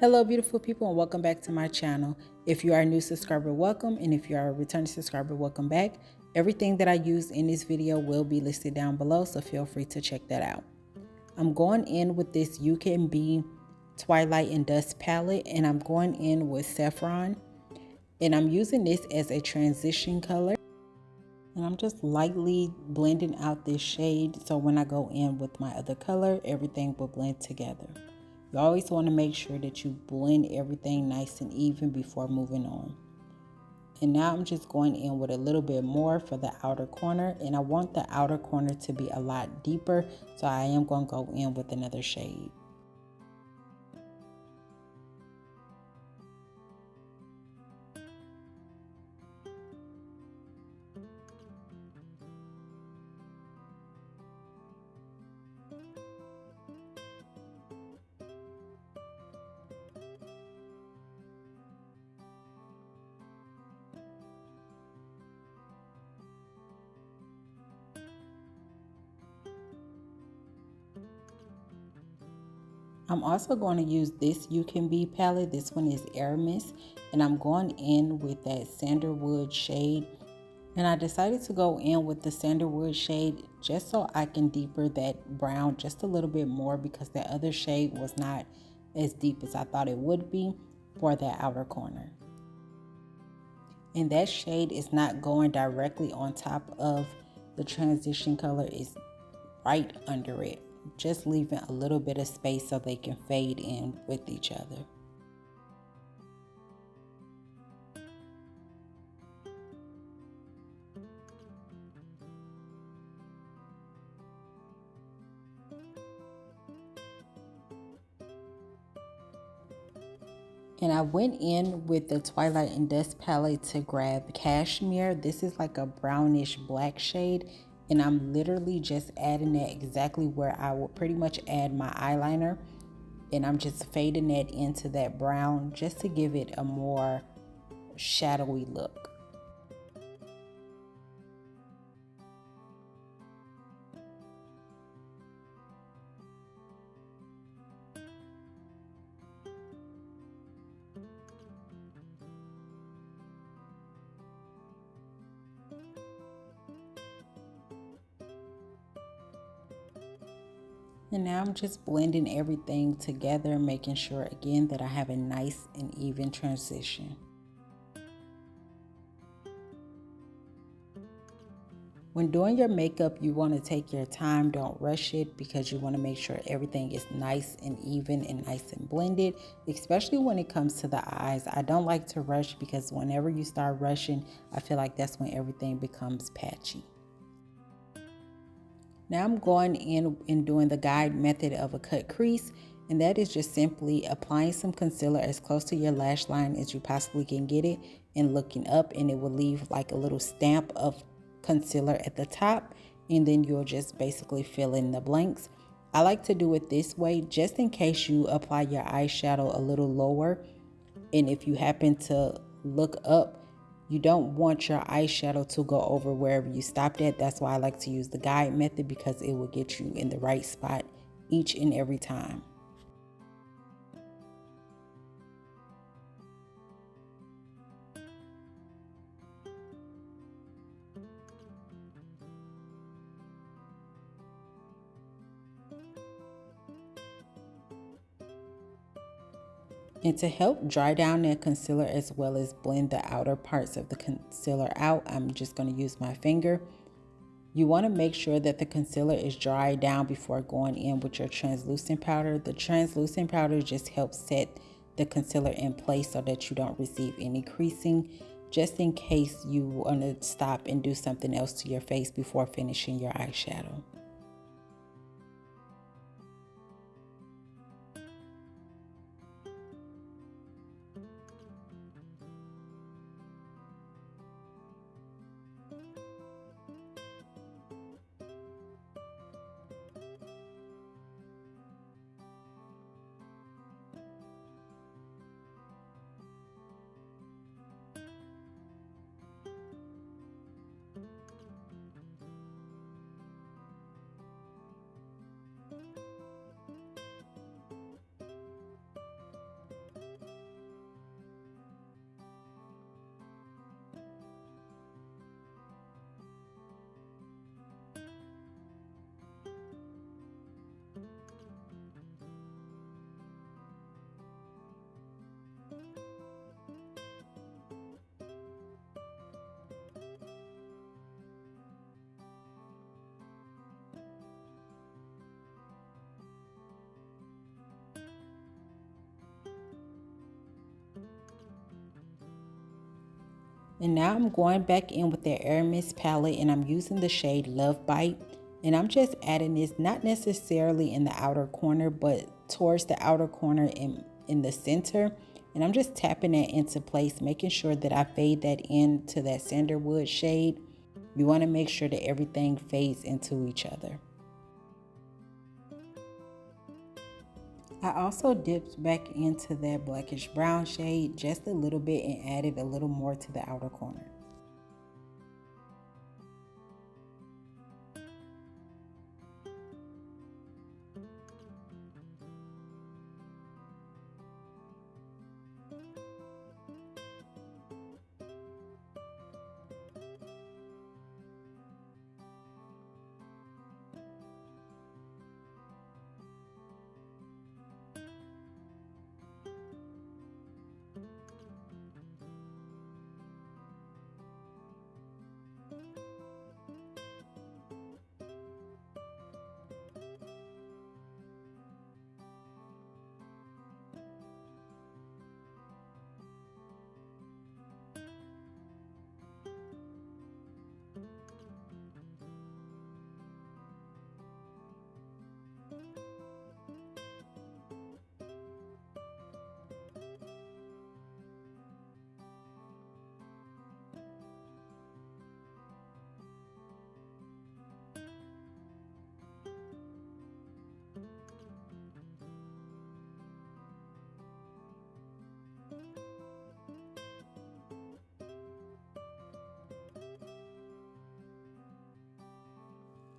Hello beautiful people, and welcome back to my channel. If you are a new subscriber, welcome, and if you are a returning subscriber, welcome back. Everything that I use in this video will be listed down below, so feel free to check that out. I'm going in with this UCANBE Twilight and Dusk palette, and I'm going in with Saffron, and I'm using this as a transition color, and I'm just lightly blending out this shade so when I go in with my other color, everything will blend together. You always want to make sure that you blend everything nice and even before moving on. And now I'm just going in with a little bit more for the outer corner, and I want the outer corner to be a lot deeper, so I am going to go in with another shade. I'm also going to use this UCANBE palette. This one is Aromas, and I'm going in with that Sandalwood shade. And I decided to go in with the Sandalwood shade just so I can deeper that brown just a little bit more, because that other shade was not as deep as I thought it would be for that outer corner. And that shade is not going directly on top of the transition color, it's right under it, just leaving a little bit of space so they can fade in with each other. And I went in with the Twilight and Dusk palette to grab Cashmere. This is like a brownish black shade, and I'm literally just adding that exactly where I would pretty much add my eyeliner, and I'm just fading that into that brown just to give it a more shadowy look. And now I'm just blending everything together, making sure again that I have a nice and even transition. When doing your makeup, you want to take your time, don't rush it, because you want to make sure everything is nice and even and nice and blended, especially when it comes to the eyes. I don't like to rush, because whenever you start rushing, I feel like that's when everything becomes patchy. Now I'm going in and doing the guide method of a cut crease, and that is just simply applying some concealer as close to your lash line as you possibly can get it and looking up, and it will leave like a little stamp of concealer at the top, and then you'll just basically fill in the blanks. I like to do it this way just in case you apply your eyeshadow a little lower, and if you happen to look up, you don't want your eyeshadow to go over wherever you stopped at. That's why I like to use the guide method, because it will get you in the right spot each and every time. And to help dry down that concealer as well as blend the outer parts of the concealer out, I'm just going to use my finger. You want to make sure that the concealer is dried down before going in with your translucent powder. The translucent powder just helps set the concealer in place so that you don't receive any creasing, just in case you want to stop and do something else to your face before finishing your eyeshadow. And now I'm going back in with the Aromas palette, and I'm using the shade Love Bite. And I'm just adding this, not necessarily in the outer corner, but towards the outer corner in the center. And I'm just tapping that into place, making sure that I fade that into that Sandalwood shade. You want to make sure that everything fades into each other. I also dipped back into that blackish brown shade just a little bit and added a little more to the outer corner.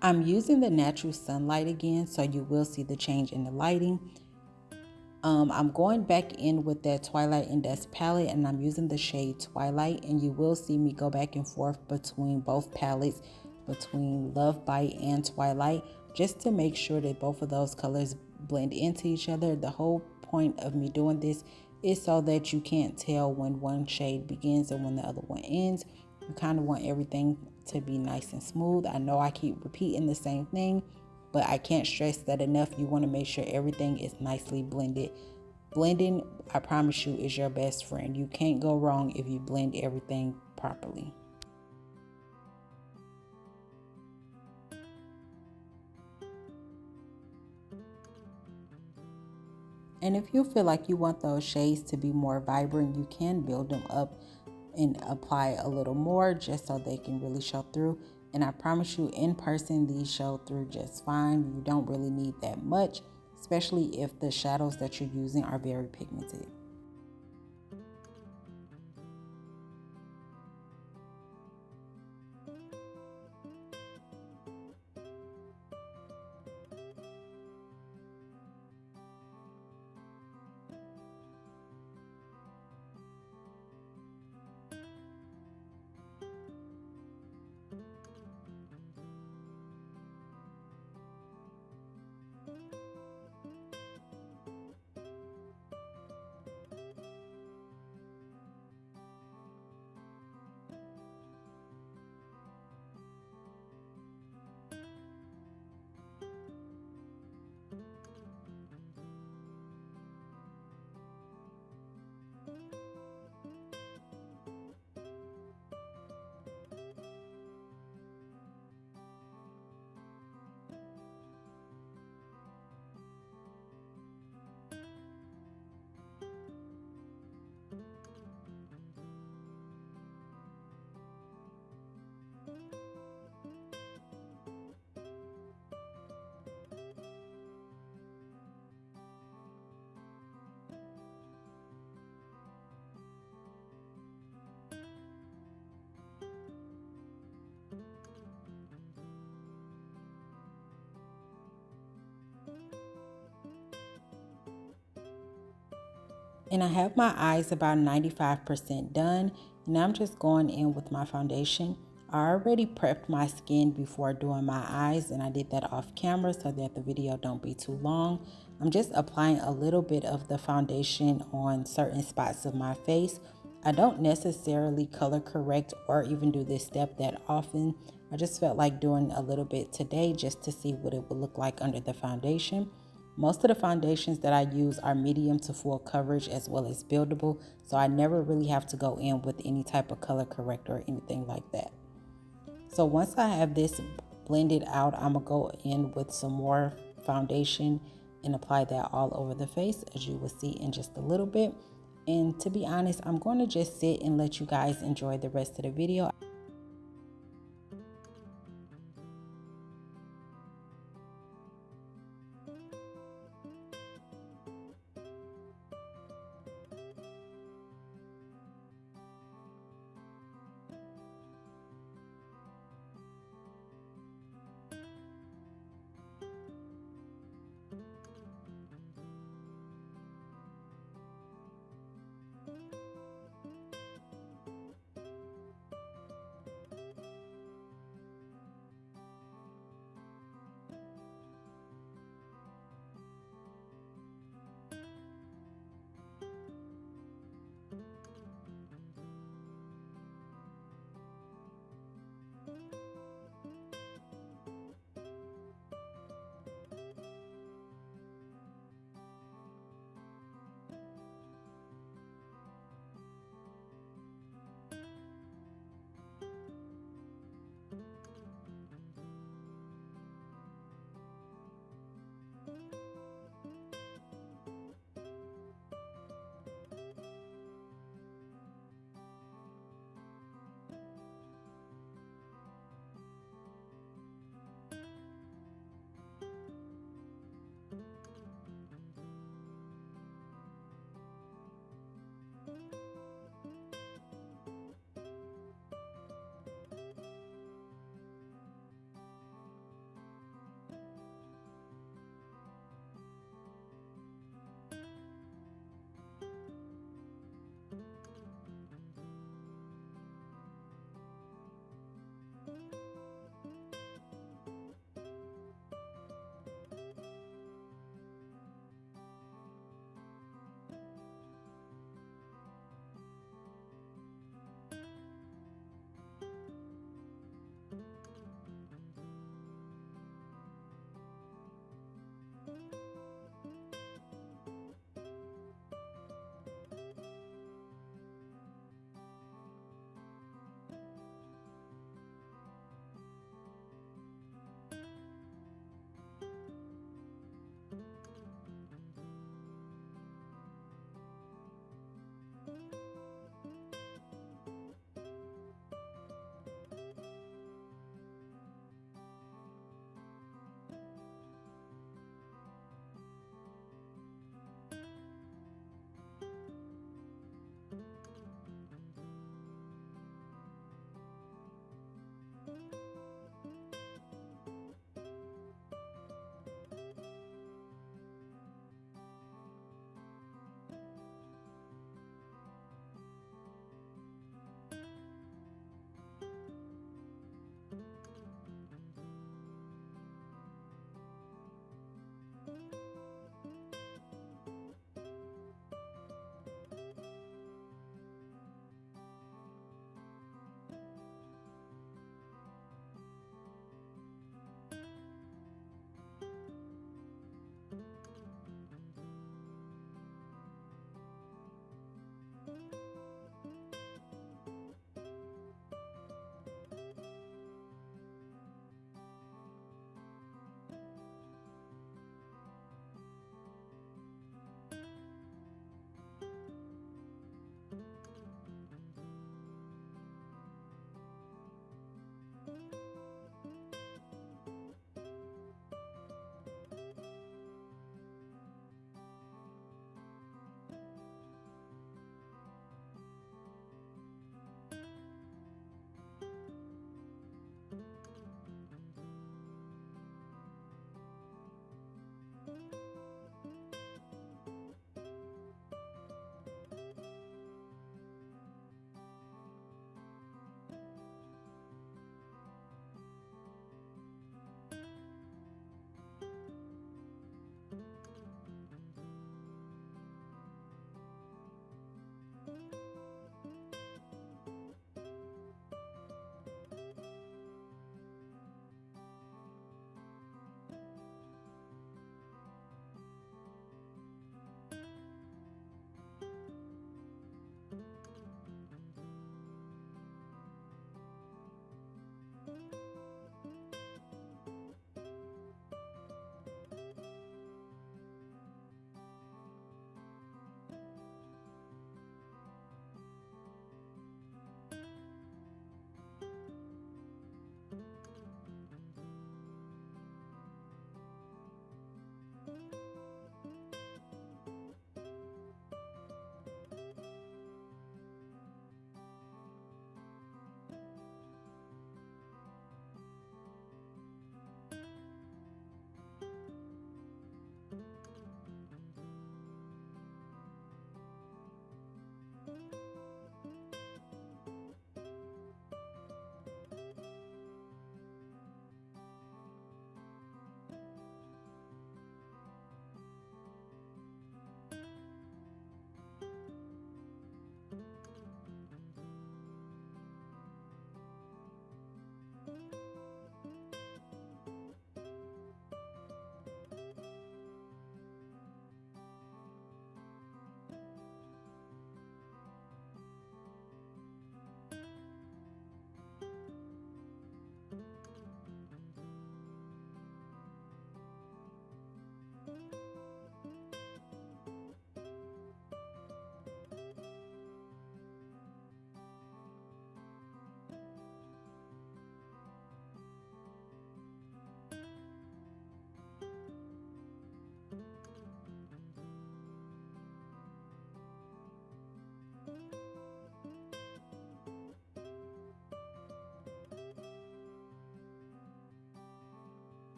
I'm using the natural sunlight again, so you will see the change in the lighting. I'm going back in with that Twilight and Dusk palette, and I'm using the shade Twilight, and you will see me go back and forth between both palettes, between Love Bite and Twilight, just to make sure that both of those colors blend into each other. The whole point of me doing this is so that you can't tell when one shade begins and when the other one ends. You kind of want everything to be nice and smooth. I know I keep repeating the same thing, but I can't stress that enough. You want to make sure everything is nicely blended. Blending, I promise you, is your best friend. You can't go wrong if you blend everything properly. And if you feel like you want those shades to be more vibrant, you can build them up and apply a little more just so they can really show through. And I promise you, in person, these show through just fine. You don't really need that much, especially if the shadows that you're using are very pigmented. And I have my eyes about 95% done, and I'm just going in with my foundation. I already prepped my skin before doing my eyes, and I did that off camera so that the video don't be too long. I'm just applying a little bit of the foundation on certain spots of my face. I don't necessarily color correct or even do this step that often. I just felt like doing a little bit today just to see what it would look like under the foundation. Most of the foundations that I use are medium to full coverage as well as buildable, so I never really have to go in with any type of color corrector or anything like that. So once I have this blended out, I'm gonna go in with some more foundation and apply that all over the face, as you will see in just a little bit. And to be honest, I'm going to just sit and let you guys enjoy the rest of the video.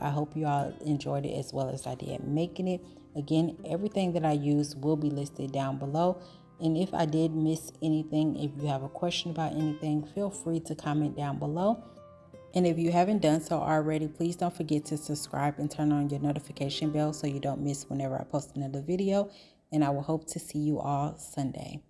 I hope you all enjoyed it as well as I did making it. Again, everything that I use will be listed down below. And if I did miss anything, if you have a question about anything, feel free to comment down below. And if you haven't done so already, please don't forget to subscribe and turn on your notification bell so you don't miss whenever I post another video. And I will hope to see you all Sunday.